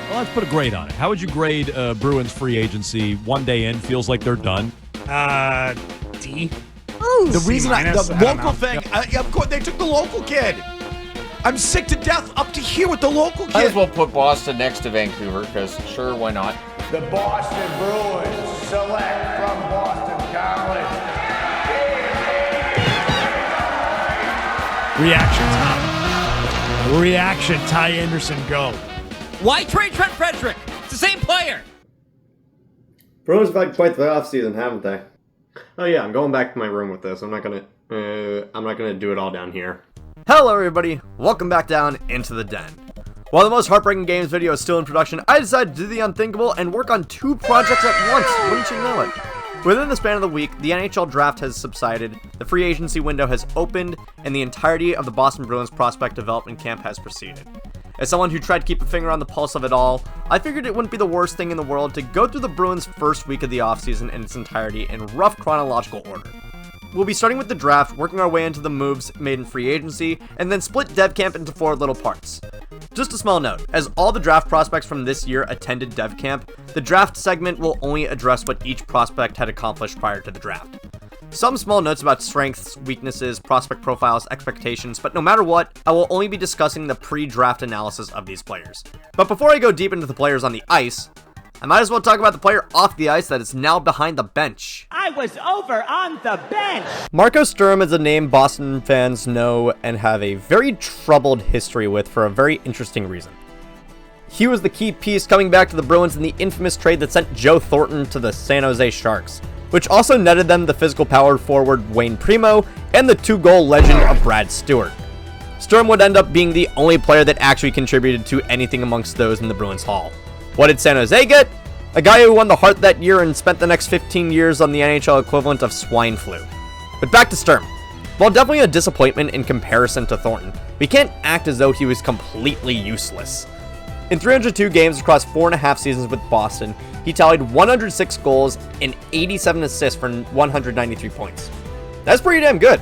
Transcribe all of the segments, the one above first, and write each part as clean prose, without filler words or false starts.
Well, let's put a grade on it. How would you grade Bruins free agency? 1 day in, feels like they're done. D. Ooh, The reason C-minus? the I don't local know. thing, of course, they took the local kid. I'm sick to death up to here with the local Might as kid. well put Boston next to Vancouver, because sure, why not? The Boston Bruins select from Boston College. Reaction time. Reaction. Ty Anderson, go. Why trade Trent Frederick? It's the same player. Bruins have had quite the offseason, haven't they? Oh yeah, I'm going back to my room with this. I'm not gonna do it all down here. Hello everybody, welcome back down into the den. While the most heartbreaking games video is still in production, I decided to do the unthinkable and work on 2 projects at once, wouldn't you know it? Within the span of the week, the NHL draft has subsided, the free agency window has opened, and the entirety of the Boston Bruins prospect development camp has proceeded. As someone who tried to keep a finger on the pulse of it all, I figured it wouldn't be the worst thing in the world to go through the Bruins' first week of the offseason in its entirety in rough chronological order. We'll be starting with the draft, working our way into the moves made in free agency, and then split dev camp into 4 little parts. Just a small note, as all the draft prospects from this year attended dev camp, the draft segment will only address what each prospect had accomplished prior to the draft. Some small notes about strengths, weaknesses, prospect profiles, expectations, but no matter what, I will only be discussing the pre-draft analysis of these players. But before I go deep into the players on the ice, I might as well talk about the player off the ice that is now behind the bench. I was over on the bench. Marco Sturm is a name Boston fans know and have a very troubled history with for a very interesting reason. He was the key piece coming back to the Bruins in the infamous trade that sent Joe Thornton to the San Jose Sharks, which also netted them the physical power forward Wayne Primo and the 2-goal legend of Brad Stewart. Sturm would end up being the only player that actually contributed to anything amongst those in the Bruins Hall. What did San Jose get? A guy who won the Hart that year and spent the next 15 years on the NHL equivalent of swine flu. But back to Sturm. While definitely a disappointment in comparison to Thornton, we can't act as though he was completely useless. In 302 games across 4.5 seasons with Boston, he tallied 106 goals and 87 assists for 193 points. That's pretty damn good.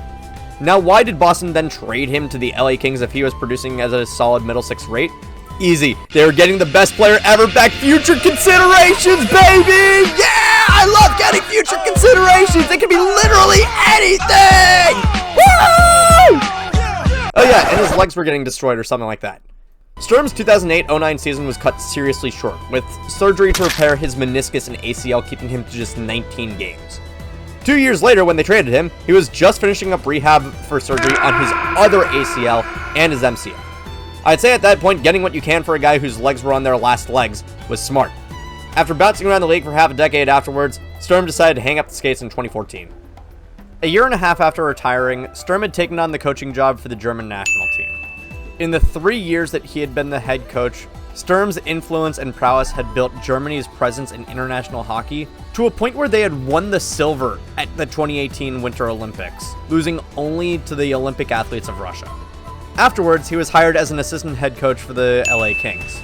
Now, why did Boston then trade him to the LA Kings if he was producing as a solid middle 6 rate? Easy. They were getting the best player ever back. Future considerations, baby! Yeah! I love getting future considerations! It can be literally anything! Woo! Oh yeah, and his legs were getting destroyed or something like that. Sturm's 2008-09 season was cut seriously short, with surgery to repair his meniscus and ACL keeping him to just 19 games. 2 years later, when they traded him, he was just finishing up rehab for surgery on his other ACL and his MCL. I'd say at that point, getting what you can for a guy whose legs were on their last legs was smart. After bouncing around the league for half a decade afterwards, Sturm decided to hang up the skates in 2014. A year and a half after retiring, Sturm had taken on the coaching job for the German national team. In the 3 years that he had been the head coach, Sturm's influence and prowess had built Germany's presence in international hockey to a point where they had won the silver at the 2018 Winter Olympics, losing only to the Olympic athletes of Russia. Afterwards, he was hired as an assistant head coach for the LA Kings.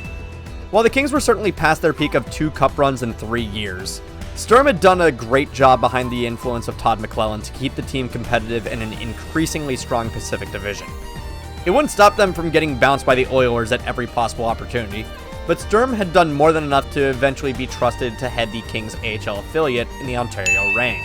While the Kings were certainly past their peak of 2 cup runs in 3 years, Sturm had done a great job behind the influence of Todd McClellan to keep the team competitive in an increasingly strong Pacific Division. It wouldn't stop them from getting bounced by the Oilers at every possible opportunity, but Sturm had done more than enough to eventually be trusted to head the Kings AHL affiliate in the Ontario Reign.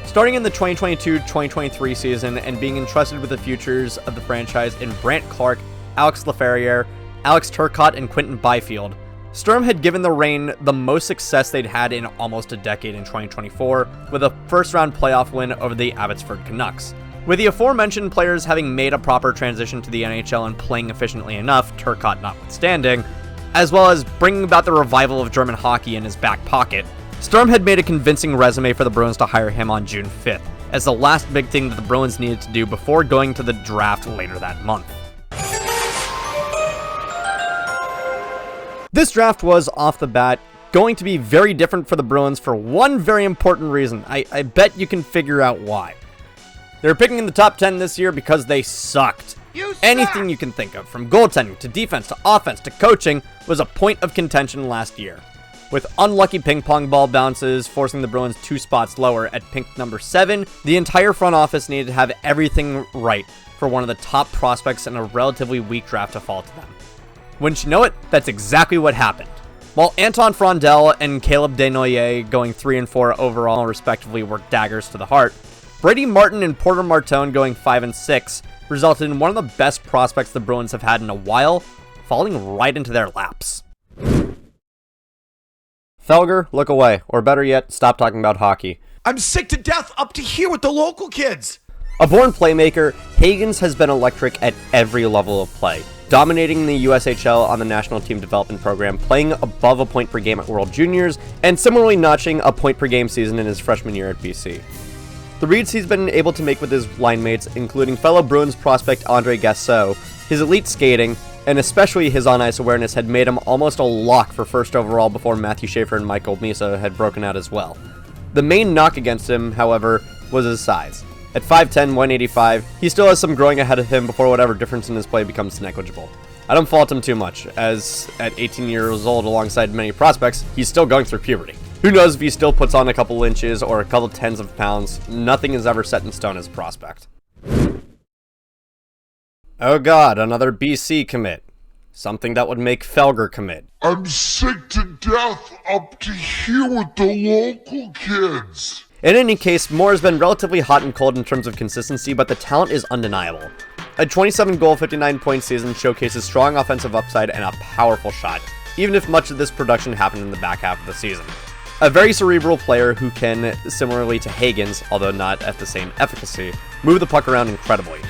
Starting in the 2022-2023 season and being entrusted with the futures of the franchise in Brant Clark, Alex Laferriere, Alex Turcotte, and Quinton Byfield, Sturm had given the Reign the most success they'd had in almost a decade in 2024, with a first-round playoff win over the Abbotsford Canucks. With the aforementioned players having made a proper transition to the NHL and playing efficiently enough, Turcotte notwithstanding, as well as bringing about the revival of German hockey in his back pocket, Sturm had made a convincing resume for the Bruins to hire him on June 5th, as the last big thing that the Bruins needed to do before going to the draft later that month. This draft was, off the bat, going to be very different for the Bruins for one very important reason. I bet you can figure out why. They were picking in the top 10 this year because they sucked. Anything you can think of, from goaltending to defense to offense to coaching, was a point of contention last year, with unlucky ping pong ball bounces forcing the Bruins 2 spots lower at pink number 7. The entire front office needed to have everything right for one of the top prospects in a relatively weak draft to fall to them. Wouldn't you know it, that's exactly what happened. While Anton Frondel and Caleb Desnoyers going 3 and 4 overall respectively were daggers to the heart, Brady Martin and Porter Martone going 5 and 6 resulted in one of the best prospects the Bruins have had in a while, falling right into their laps. Felger, look away, or better yet, stop talking about hockey. I'm sick to death up to here with the local kids. A born playmaker, Hagens has been electric at every level of play, dominating the USHL on the National Team Development Program, playing above a point per game at World Juniors, and similarly notching a point per game season in his freshman year at BC. The reads he's been able to make with his line mates, including fellow Bruins prospect Andre Gassot, his elite skating, and especially his on-ice awareness had made him almost a lock for first overall before Matthew Schaefer and Michael Misa had broken out as well. The main knock against him, however, was his size. At 5'10", 185, he still has some growing ahead of him before whatever difference in his play becomes negligible. I don't fault him too much, as at 18 years old alongside many prospects, he's still going through puberty. Who knows if he still puts on a couple inches or a couple tens of pounds, nothing is ever set in stone as a prospect. Oh god, another BC commit. Something that would make Felger commit. I'm sick to death up to here with the local kids. In any case, Moore has been relatively hot and cold in terms of consistency, but the talent is undeniable. A 27-goal, 59-point season showcases strong offensive upside and a powerful shot, even if much of this production happened in the back half of the season. A very cerebral player who can, similarly to Hagens, although not at the same efficacy, move the puck around incredibly.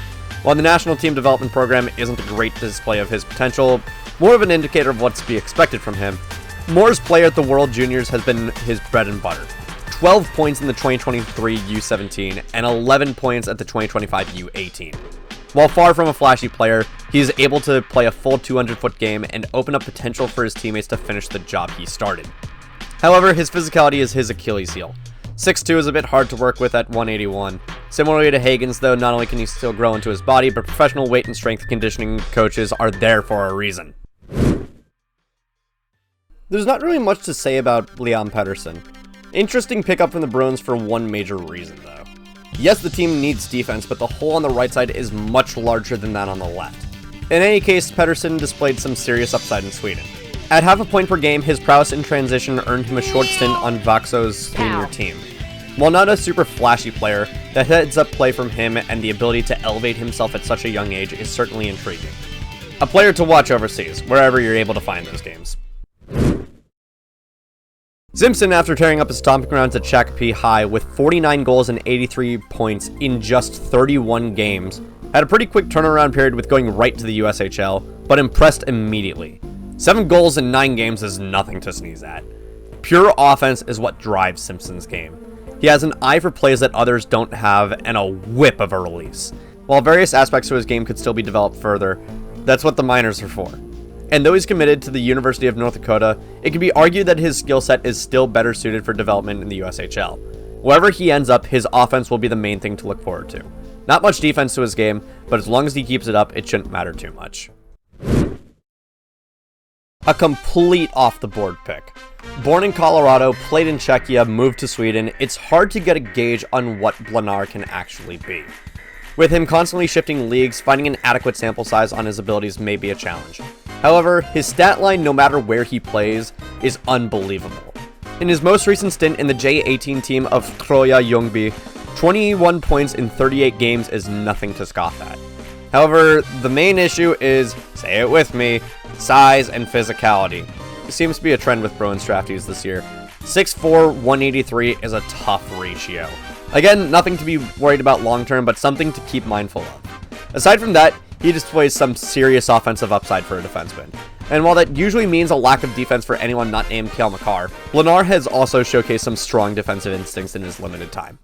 While the National Team Development Program isn't a great display of his potential, more of an indicator of what's to be expected from him, Moore's play at the World Juniors has been his bread and butter. 12 points in the 2023 U17 and 11 points at the 2025 U18. While far from a flashy player, he is able to play a full 200-foot game and open up potential for his teammates to finish the job he started. However, his physicality is his Achilles heel. 6'2" is a bit hard to work with at 181. Similarly to Hagens, though, not only can he still grow into his body, but professional weight and strength conditioning coaches are there for a reason. There's not really much to say about Leon Pettersson. Interesting pickup from the Bruins for one major reason, though. Yes, the team needs defense, but the hole on the right side is much larger than that on the left. In any case, Pettersson displayed some serious upside in Sweden. At half a point per game, his prowess in transition earned him a short stint on Vaxo's junior team. While not a super flashy player, the heads-up play from him and the ability to elevate himself at such a young age is certainly intriguing. A player to watch overseas, wherever you're able to find those games. Simpson, after tearing up his stomping grounds at Shakopee High with 49 goals and 83 points in just 31 games, had a pretty quick turnaround period with going right to the USHL, but impressed immediately. 7 goals in 9 games is nothing to sneeze at. Pure offense is what drives Simpson's game. He has an eye for plays that others don't have and a whip of a release. While various aspects to his game could still be developed further, that's what the minors are for. And though he's committed to the University of North Dakota, it can be argued that his skill set is still better suited for development in the USHL. Wherever he ends up, his offense will be the main thing to look forward to. Not much defense to his game, but as long as he keeps it up, it shouldn't matter too much. A complete off-the-board pick. Born in Colorado, played in Czechia, moved to Sweden, it's hard to get a gauge on what Blanar can actually be. With him constantly shifting leagues, finding an adequate sample size on his abilities may be a challenge. However, his stat line, no matter where he plays, is unbelievable. In his most recent stint in the J18 team of Troja Ljungby, 21 points in 38 games is nothing to scoff at. However, the main issue is, say it with me, size and physicality. It seems to be a trend with Bruins draftees this year. 6'4", 183 is a tough ratio. Again, nothing to be worried about long term, but something to keep mindful of. Aside from that, he displays some serious offensive upside for a defenseman. And while that usually means a lack of defense for anyone not named Cale Makar, Blanar has also showcased some strong defensive instincts in his limited time.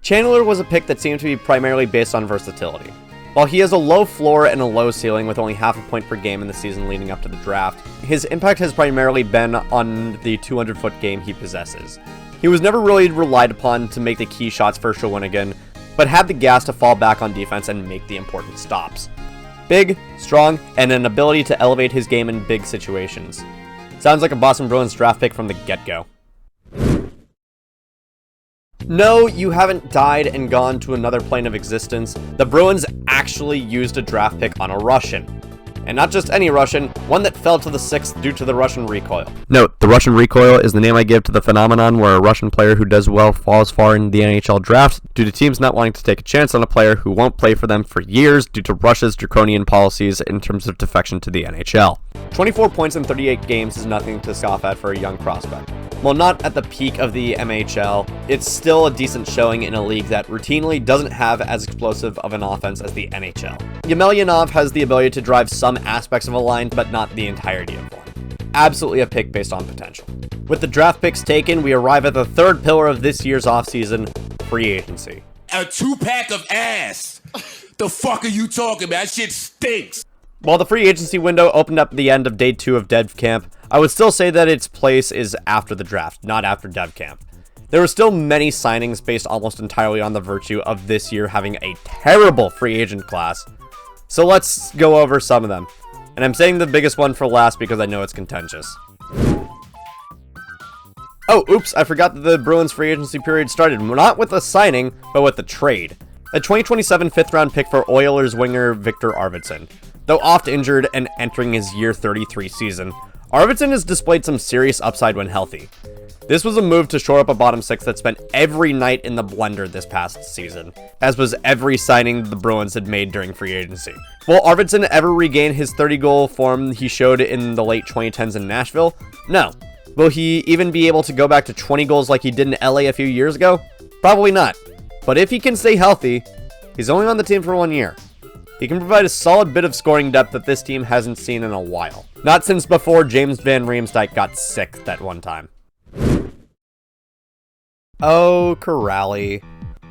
Chandler was a pick that seemed to be primarily based on versatility. While he has a low floor and a low ceiling with only half a point per game in the season leading up to the draft, his impact has primarily been on the 200-foot game he possesses. He was never really relied upon to make the key shots for Shawinigan, but had the gas to fall back on defense and make the important stops. Big, strong, and an ability to elevate his game in big situations. Sounds like a Boston Bruins draft pick from the get-go. No, you haven't died and gone to another plane of existence. The Bruins actually used a draft pick on a Russian. And not just any Russian, one that fell to the 6th due to the Russian recoil. Note, the Russian recoil is the name I give to the phenomenon where a Russian player who does well falls far in the NHL draft due to teams not wanting to take a chance on a player who won't play for them for years due to Russia's draconian policies in terms of defection to the NHL. 24 points in 38 games is nothing to scoff at for a young prospect. While not at the peak of the MHL, it's still a decent showing in a league that routinely doesn't have as explosive of an offense as the NHL. Yemelyanov has the ability to drive some aspects of a line, but not the entirety of one. Absolutely a pick based on potential. With the draft picks taken, we arrive at the third pillar of this year's offseason, free agency. A 2-pack of ass! The fuck are you talking about? That shit stinks! While the free agency window opened up at the end of day 2 of dev camp, I would still say that its place is after the draft, not after dev camp. There were still many signings based almost entirely on the virtue of this year having a terrible free agent class. So let's go over some of them. And I'm saying the biggest one for last because I know it's contentious. Oh, oops, I forgot that the Bruins free agency period started not with a signing, but with a trade. A 2027 5th round pick for Oilers winger Victor Arvidsson. Though oft injured and entering his year 33 season, Arvidsson has displayed some serious upside when healthy. This was a move to shore up a bottom 6 that spent every night in the blender this past season, as was every signing the Bruins had made during free agency. Will Arvidsson ever regain his 30-goal form he showed in the late 2010s in Nashville? No. Will he even be able to go back to 20 goals like he did in LA a few years ago? Probably not. But if he can stay healthy, he's only on the team for 1 year. He can provide a solid bit of scoring depth that this team hasn't seen in a while. Not since before James Van Riemsdyk got sick that one time. Oh, Corrali.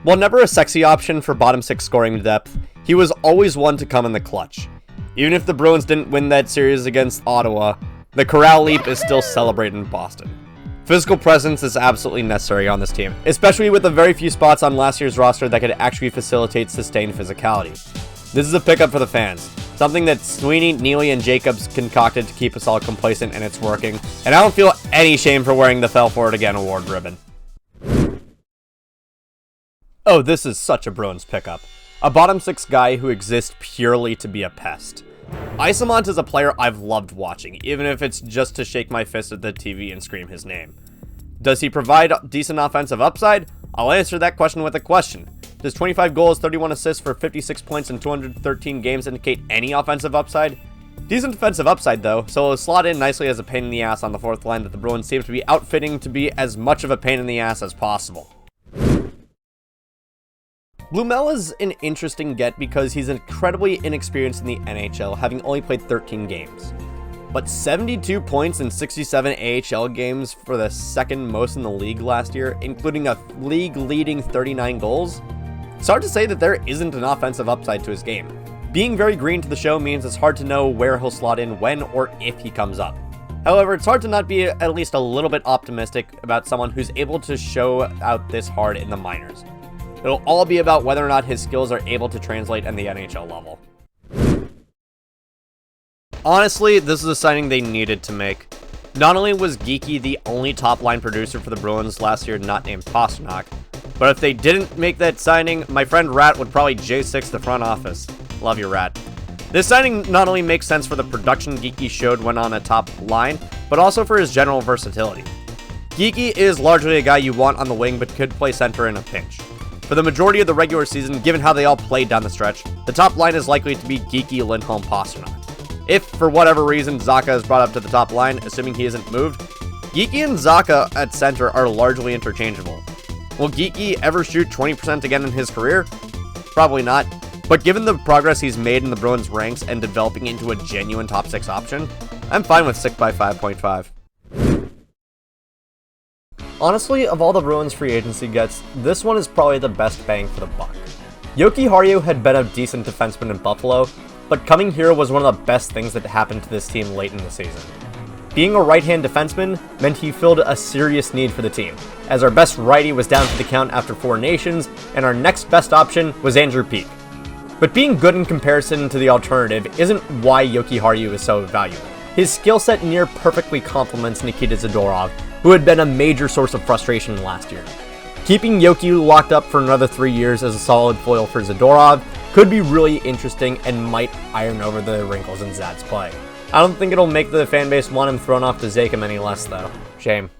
While never a sexy option for bottom 6 scoring depth, he was always one to come in the clutch. Even if the Bruins didn't win that series against Ottawa, the Corral leap is still celebrated in Boston. Physical presence is absolutely necessary on this team, especially with the very few spots on last year's roster that could actually facilitate sustained physicality. This is a pickup for the fans, something that Sweeney, Neely, and Jacobs concocted to keep us all complacent, and it's working, and I don't feel any shame for wearing the Fell For It Again award ribbon. Oh, this is such a Bruins pickup. A bottom 6 guy who exists purely to be a pest. Isamont is a player I've loved watching, even if it's just to shake my fist at the TV and scream his name. Does he provide decent offensive upside? I'll answer that question with a question. Does 25 goals, 31 assists for 56 points in 213 games indicate any offensive upside? Decent defensive upside though, so it'll slot in nicely as a pain in the ass on the 4th line that the Bruins seem to be outfitting to be as much of a pain in the ass as possible. Blumel is an interesting get because he's incredibly inexperienced in the NHL, having only played 13 games. But 72 points in 67 AHL games for the second most in the league last year, including a league-leading 39 goals? It's hard to say that there isn't an offensive upside to his game. Being very green to the show means it's hard to know where he'll slot in when or if he comes up. However, it's hard to not be at least a little bit optimistic about someone who's able to show out this hard in the minors. It'll all be about whether or not his skills are able to translate in the NHL level. Honestly, this is a signing they needed to make. Not only was Geeky the only top-line producer for the Bruins last year not named Pasternak, but if they didn't make that signing, my friend Rat would probably J6 the front office. Love you, Rat. This signing not only makes sense for the production Geeky showed when on a top line, but also for his general versatility. Geeky is largely a guy you want on the wing, but could play center in a pinch. For the majority of the regular season, given how they all played down the stretch, the top line is likely to be Geeky, Lindholm, Pasternak. If, for whatever reason, Zacha is brought up to the top line, assuming he isn't moved, Geeky and Zacha at center are largely interchangeable. Will Geeky ever shoot 20% again in his career? Probably not, but given the progress he's made in the Bruins ranks and developing into a genuine top 6 option, I'm fine with 6 by 5.5. Honestly, of all the Bruins free agency gets, this one is probably the best bang for the buck. Yoki Haru had been a decent defenseman in Buffalo, but coming here was one of the best things that happened to this team late in the season. Being a right-hand defenseman meant he filled a serious need for the team, as our best righty was down for the count after 4 nations, and our next best option was Andrew Peeke. But being good in comparison to the alternative isn't why Yoki Haru is so valuable. His skill set near perfectly complements Nikita Zadorov, who had been a major source of frustration last year. Keeping Yoki locked up for another 3 years as a solid foil for Zadorov could be really interesting and might iron over the wrinkles in Zad's play. I don't think it'll make the fanbase want him thrown off to Zakem any less, though. Shame.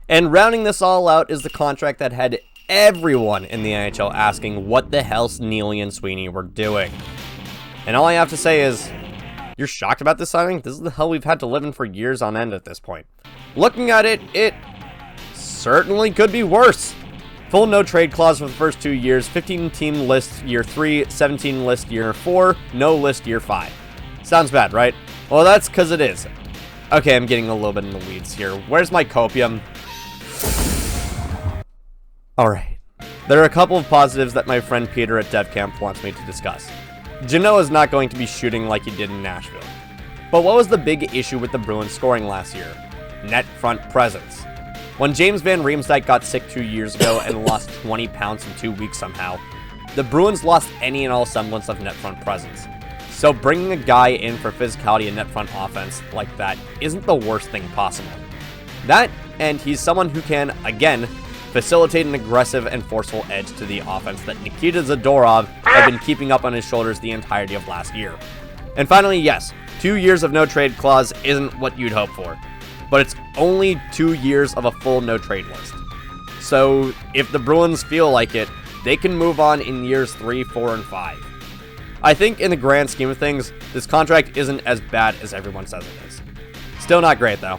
And rounding this all out is the contract that had everyone in the NHL asking what the hell Neely and Sweeney were doing. And all I have to say is, you're shocked about this signing? This is the hell we've had to live in for years on end at this point. Looking at it, it certainly could be worse. Full no-trade clause for the first 2 years, 15-team list year 3, 17 list year 4, no list year 5. Sounds bad, right? Well, that's because it is. Okay, I'm getting a little bit in the weeds here. Where's my copium? Alright. There are a couple of positives that my friend Peter at DevCamp wants me to discuss. JEANNOT is not going to be shooting like he did in Nashville. But what was the big issue with the Bruins scoring last year? Net front presence. When James Van Riemsdyk got sick 2 years ago and lost 20 pounds in 2 weeks somehow, the Bruins lost any and all semblance of net front presence. So bringing a guy in for physicality and net front offense like that isn't the worst thing possible. That, and he's someone who can, again, facilitate an aggressive and forceful edge to the offense that Nikita Zadorov had been keeping up on his shoulders the entirety of last year. And finally, yes, 2 years of no trade clause isn't what you'd hope for, but it's only 2 years of a full no trade list. So if the Bruins feel like it, they can move on in years 3, 4, and 5. I think in the grand scheme of things, this contract isn't as bad as everyone says it is. Still not great though.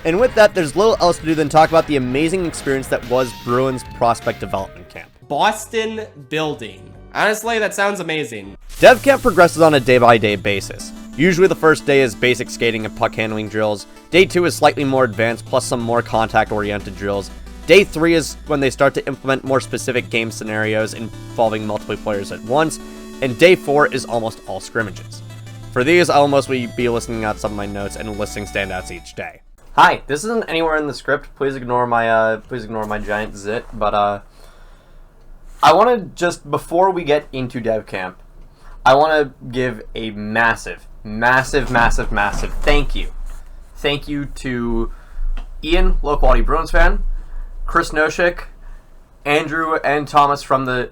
And with that, there's little else to do than talk about the amazing experience that was Bruins prospect development camp. Boston building. Honestly, that sounds amazing. Dev camp progresses on a day-by-day basis. Usually the first day is basic skating and puck handling drills. Day 2 is slightly more advanced, plus some more contact-oriented drills. Day 3 is when they start to implement more specific game scenarios involving multiple players at once. And Day 4 is almost all scrimmages. For these, I'll mostly be listening out some of my notes and listing standouts each day. Hi, this isn't anywhere in the script. Please ignore my giant zit. But I want to just, before we get into dev camp, I want to give a massive thank you. Thank you to Ian, low quality Bruins fan, Chris Noshik, Andrew and Thomas from the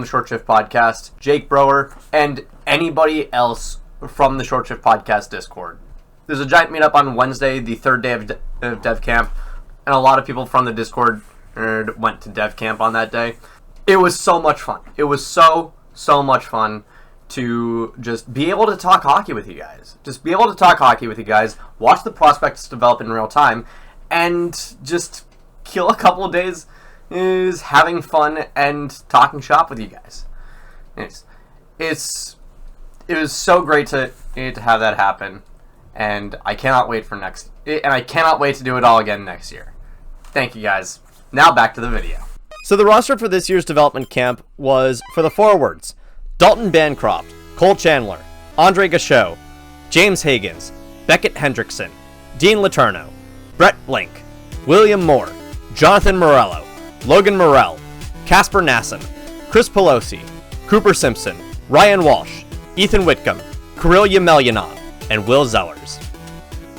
Short Shift Podcast, Jake Brower, and anybody else from the Short Shift Podcast Discord. There's a giant meetup on Wednesday, the third day of Dev Camp, and a lot of people from the Discord went to Dev Camp on that day. It was so much fun. It was so much fun to just be able to talk hockey with you guys. Just be able to talk hockey with you guys, watch the prospects develop in real time, and just kill a couple of days is having fun and talking shop with you guys. It was so great to have that happen. And I cannot wait for I cannot wait to do it all again next year. Thank you guys. Now back to the video. So the roster for this year's development camp was, for the forwards, Dalton Bancroft, Cole Chandler, Andre Gachot, James Higgins, Beckett Hendrickson, Dean Letourneau, Brett Blink, William Moore, Jonathan Morello, Logan Morell, Casper Nasson, Chris Pelosi, Cooper Simpson, Ryan Walsh, Ethan Whitcomb, Kirill Yemelyanov, and Will Zellers.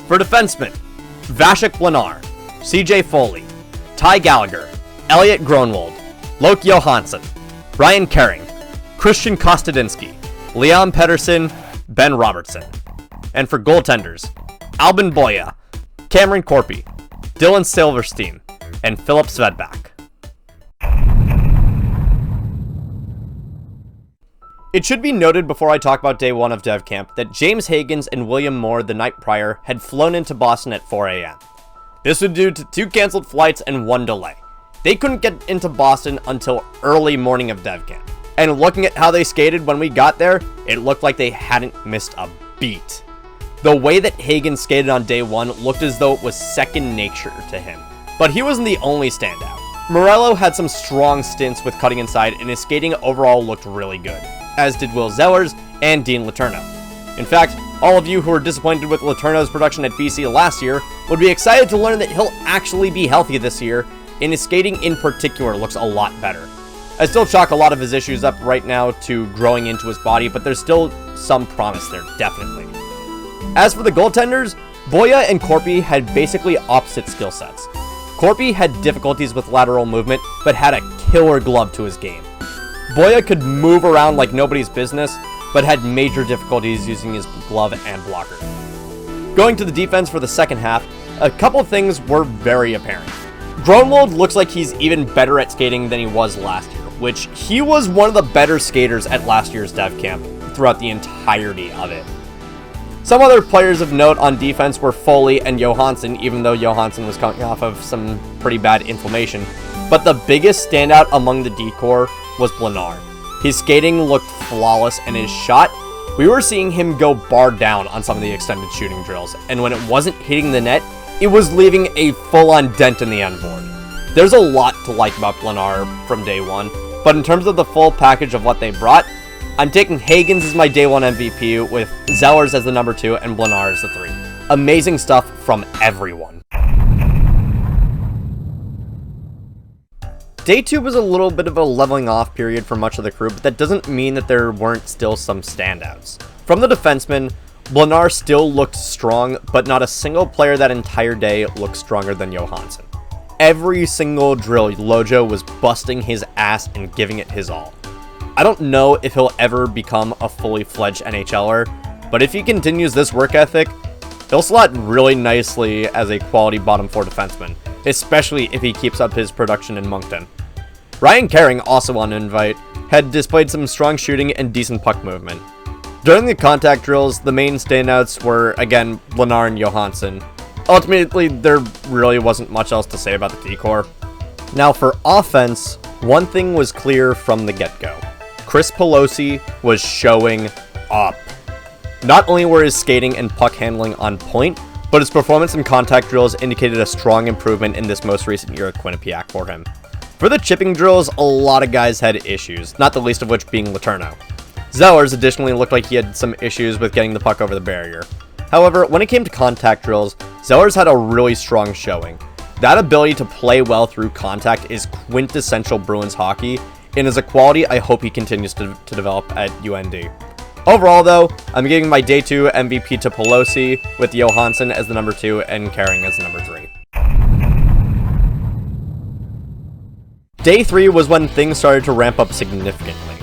For defensemen, Vashek Blanar, CJ Foley, Ty Gallagher, Elliot Gronwald, Loke Johansson, Brian Kering, Christian Kostadinsky, Leon Pedersen, Ben Robertson. And for goaltenders, Albin Boya, Cameron Corpy, Dylan Silverstein, and Philip Svedbak. It should be noted before I talk about day 1 of Dev Camp that James Higgins and William Moore the night prior had flown into Boston at 4 a.m. This was due to 2 canceled flights and 1 delay. They couldn't get into Boston until early morning of Dev Camp. And looking at how they skated when we got there, it looked like they hadn't missed a beat. The way that Higgins skated on day 1 looked as though it was second nature to him. But he wasn't the only standout. Morello had some strong stints with cutting inside, and his skating overall looked really good, as did Will Zellers and Dean Letourneau. In fact, all of you who were disappointed with Letourneau's production at BC last year would be excited to learn that he'll actually be healthy this year, and his skating in particular looks a lot better. I still chalk a lot of his issues up right now to growing into his body, but there's still some promise there, definitely. As for the goaltenders, Boya and Corpy had basically opposite skill sets. Corpy had difficulties with lateral movement, but had a killer glove to his game. Boya could move around like nobody's business, but had major difficulties using his glove and blocker. Going to the defense for the second half, a couple things were very apparent. Grunwald looks like he's even better at skating than he was last year, which he was one of the better skaters at last year's dev camp throughout the entirety of it. Some other players of note on defense were Foley and Johansson, even though Johansson was coming off of some pretty bad inflammation. But the biggest standout among the D-core was Blenar. His skating looked flawless, and his shot, we were seeing him go bar down on some of the extended shooting drills, and when it wasn't hitting the net, it was leaving a full-on dent in the end board. There's a lot to like about Blenar from day one, but in terms of the full package of what they brought, I'm taking Hagens as my day 1 MVP, with Zellers as the number 2 and Blenar as the 3. Amazing stuff from everyone. Day 2 was a little bit of a leveling off period for much of the crew, but that doesn't mean that there weren't still some standouts. From the defensemen, Blenar still looked strong, but not a single player that entire day looked stronger than Johansson. Every single drill, Lojo was busting his ass and giving it his all. I don't know if he'll ever become a fully fledged NHLer, but if he continues this work ethic, he'll slot really nicely as a quality bottom 4 defenseman, especially if he keeps up his production in Moncton. Ryan Caring, also on invite, had displayed some strong shooting and decent puck movement. During the contact drills, the main standouts were, again, Blenar and Johansson. Ultimately, there really wasn't much else to say about the D-core. Now for offense, one thing was clear from the get-go. Chris Pelosi was showing up. Not only were his skating and puck handling on point, but his performance in contact drills indicated a strong improvement in this most recent year at Quinnipiac for him. For the chipping drills, a lot of guys had issues, not the least of which being Letourneau. Zellers additionally looked like he had some issues with getting the puck over the barrier. However, when it came to contact drills, Zellers had a really strong showing. That ability to play well through contact is quintessential Bruins hockey, and is a quality I hope he continues to develop at UND. Overall though, I'm giving my day 2 MVP to Pelosi, with Johansson as the number 2 and Caring as the number 3. Day 3 was when things started to ramp up significantly.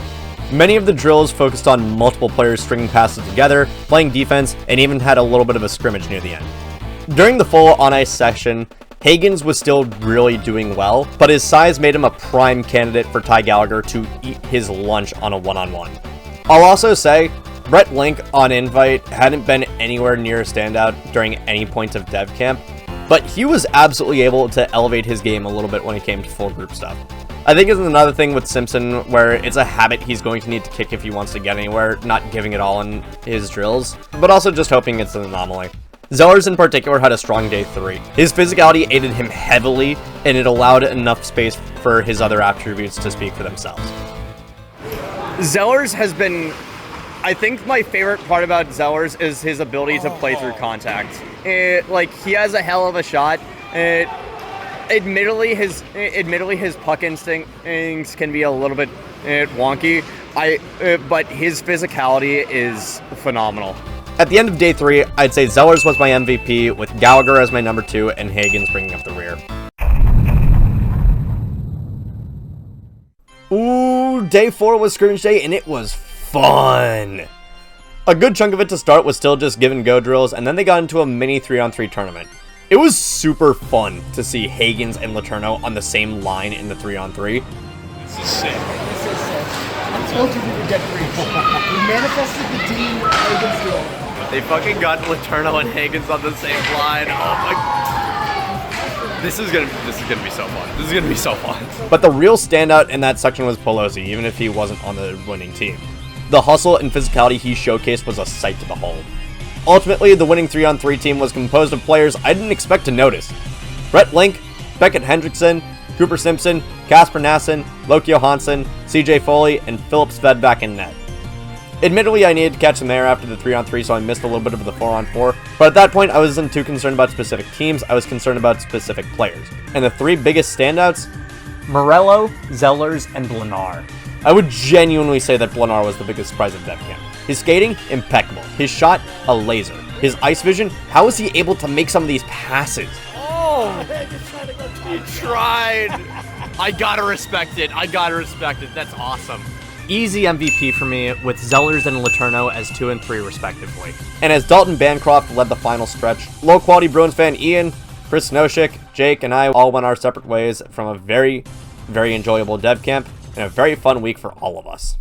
Many of the drills focused on multiple players stringing passes together, playing defense, and even had a little bit of a scrimmage near the end. During the full on-ice session, Hagens was still really doing well, but his size made him a prime candidate for Ty Gallagher to eat his lunch on a one-on-one. I'll also say, Brett Link on invite hadn't been anywhere near a standout during any point of dev camp, but he was absolutely able to elevate his game a little bit when it came to full group stuff. I think it's another thing with Simpson where it's a habit he's going to need to kick if he wants to get anywhere, not giving it all in his drills, but also just hoping it's an anomaly. Zellers in particular had a strong day 3. His physicality aided him heavily, and it allowed enough space for his other attributes to speak for themselves. Zellers has been, I think my favorite part about Zellers is his ability to play through contact. He has a hell of a shot. Admittedly, his puck instincts can be a little bit wonky, but his physicality is phenomenal. At the end of day 3, I'd say Zellers was my MVP, with Gallagher as my number 2 and Hagens bringing up the rear. Ooh, day 4 was scrimmage day, and it was fun! A good chunk of it to start was still just give and go drills, and then they got into a mini 3-on-3 tournament. It was super fun to see Hagens and Letourneau on the same line in the 3-on-3. This is sick. I told you we would get 3. We manifested the Dean Hagens deal. They fucking got Letourneau and Hagens on the same line. Oh my! This is gonna be so fun. This is gonna be so fun. But the real standout in that section was Pelosi, even if he wasn't on the winning team. The hustle and physicality he showcased was a sight to behold. Ultimately, the winning 3-on-3 team was composed of players I didn't expect to notice. Brett Link, Beckett Hendrickson, Cooper Simpson, Kasper Nassen, Loki Johansson, CJ Foley, and Philip Svedback in net. Admittedly, I needed to catch him there after the 3-on-3, so I missed a little bit of the 4-on-4, but at that point, I wasn't too concerned about specific teams, I was concerned about specific players. And the 3 biggest standouts? Morello, Zellers, and Blenar. I would genuinely say that Blenar was the biggest surprise of dev camp. His skating, impeccable. His shot, a laser. His ice vision, how is he able to make some of these passes? Oh! He tried! I gotta respect it. That's awesome. easy MVP for me, with Zellers and Letourneau as 2 and 3 respectively. And as Dalton Bancroft led the final stretch, low-quality Bruins fan Ian, Chris Noshik, Jake, and I all went our separate ways from a very, very enjoyable dev camp and a very fun week for all of us.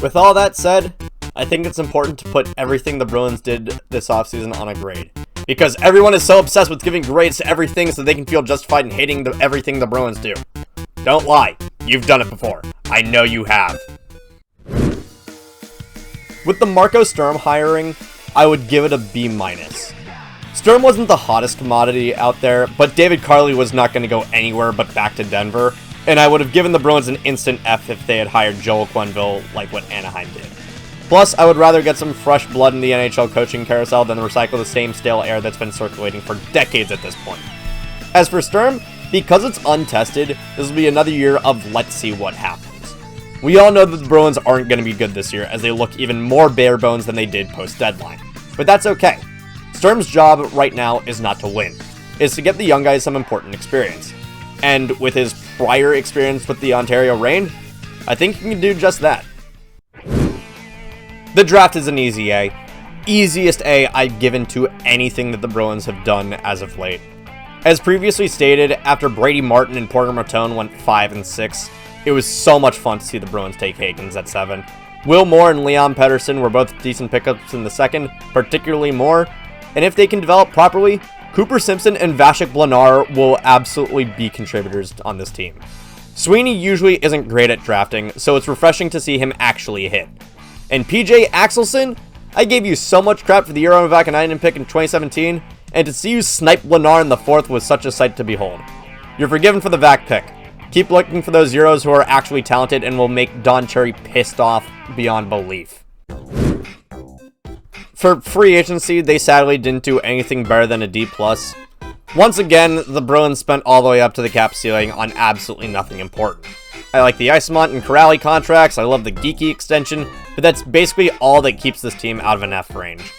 With all that said, I think it's important to put everything the Bruins did this offseason on a grade. Because everyone is so obsessed with giving grades to everything so they can feel justified in hating everything the Bruins do. Don't lie, you've done it before. I know you have. With the Marco Sturm hiring, I would give it a B-. Sturm wasn't the hottest commodity out there, but David Carley was not going to go anywhere but back to Denver, and I would have given the Bruins an instant F if they had hired Joel Quenneville like what Anaheim did. Plus, I would rather get some fresh blood in the NHL coaching carousel than recycle the same stale air that's been circulating for decades at this point. As for Sturm, because it's untested, this will be another year of let's see what happens. We all know that the Bruins aren't going to be good this year, as they look even more bare bones than they did post-deadline. But that's okay. Sturm's job right now is not to win. It's to get the young guys some important experience. And with his prior experience with the Ontario Reign, I think he can do just that. The draft is an easy A. Easiest A I've given to anything that the Bruins have done as of late. As previously stated, after Brady Martin and Porter Martone went 5 and 6, it was so much fun to see the Bruins take Higgins at 7. Will Moore and Leon Pettersson were both decent pickups in the second, particularly Moore, and if they can develop properly, Cooper Simpson and Vasek Blanar will absolutely be contributors on this team. Sweeney usually isn't great at drafting, so it's refreshing to see him actually hit. And PJ Axelson, I gave you so much crap for the Euro Vakanainen pick in 2017, and to see you snipe Blanar in the 4th was such a sight to behold. You're forgiven for the Vac pick. Keep looking for those Euros who are actually talented and will make Don Cherry pissed off beyond belief. For free agency, they sadly didn't do anything better than a D+. Once again, the Bruins spent all the way up to the cap ceiling on absolutely nothing important. I like the Isamont and Corrali contracts, I love the Geeky extension, but that's basically all that keeps this team out of an F range.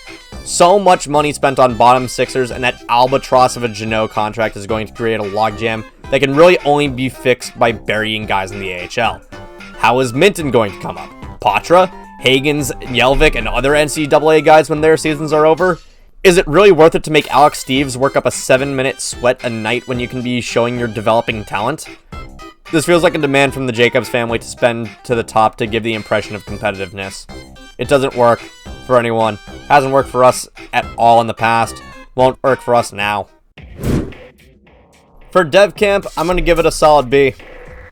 So much money spent on bottom sixers, and that albatross of a JEANNOT contract is going to create a logjam that can really only be fixed by burying guys in the AHL. How is Minton going to come up? Patra, Higgins, Yelvik, and other NCAA guys when their seasons are over? Is it really worth it to make Alex Steves work up a 7-minute sweat a night when you can be showing your developing talent? This feels like a demand from the Jacobs family to spend to the top to give the impression of competitiveness. It doesn't work for anyone. Hasn't worked for us at all in the past. Won't work for us now. For Dev Camp, I'm going to give it a solid B.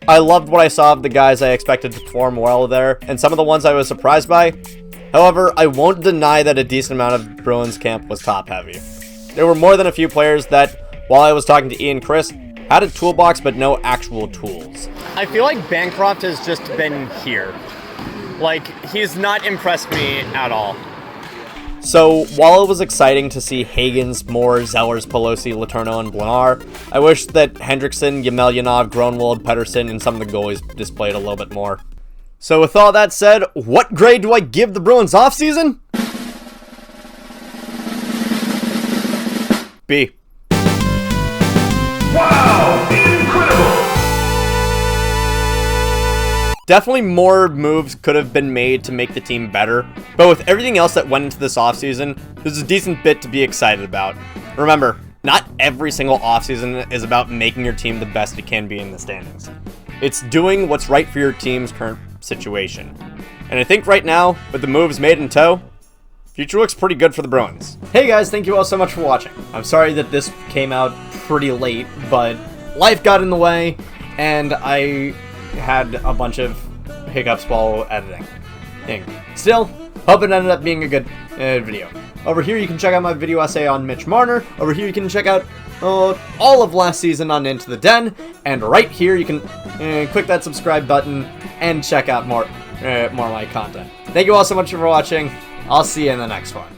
I loved what I saw of the guys I expected to perform well there, and some of the ones I was surprised by. However, I won't deny that a decent amount of Bruins camp was top-heavy. There were more than a few players that, while I was talking to Ian and Chris, had a toolbox but no actual tools. I feel like Bancroft has just been here. Like, he's not impressed me at all. So, while it was exciting to see Higgins, Moore, Zellers, Pelosi, Letourneau, and Blanar, I wish that Hendrickson, Yemelyanov, Gronwald, Pettersson, and some of the goalies displayed a little bit more. So with all that said, what grade do I give the Bruins offseason? B. Wow! Incredible! Definitely more moves could have been made to make the team better, but with everything else that went into this offseason, there's a decent bit to be excited about. Remember, not every single offseason is about making your team the best it can be in the standings. It's doing what's right for your team's current situation. And I think right now, with the moves made in tow, future looks pretty good for the Bruins. Hey guys, thank you all so much for watching. I'm sorry that this came out pretty late, but life got in the way, and I had a bunch of hiccups while editing. Still, hope it ended up being a good video. Over here you can check out my video essay on Mitch Marner. Over here you can check out all of last season on Into the Den. And right here you can click that subscribe button and check out more of my content. Thank you all so much for watching. I'll see you in the next one.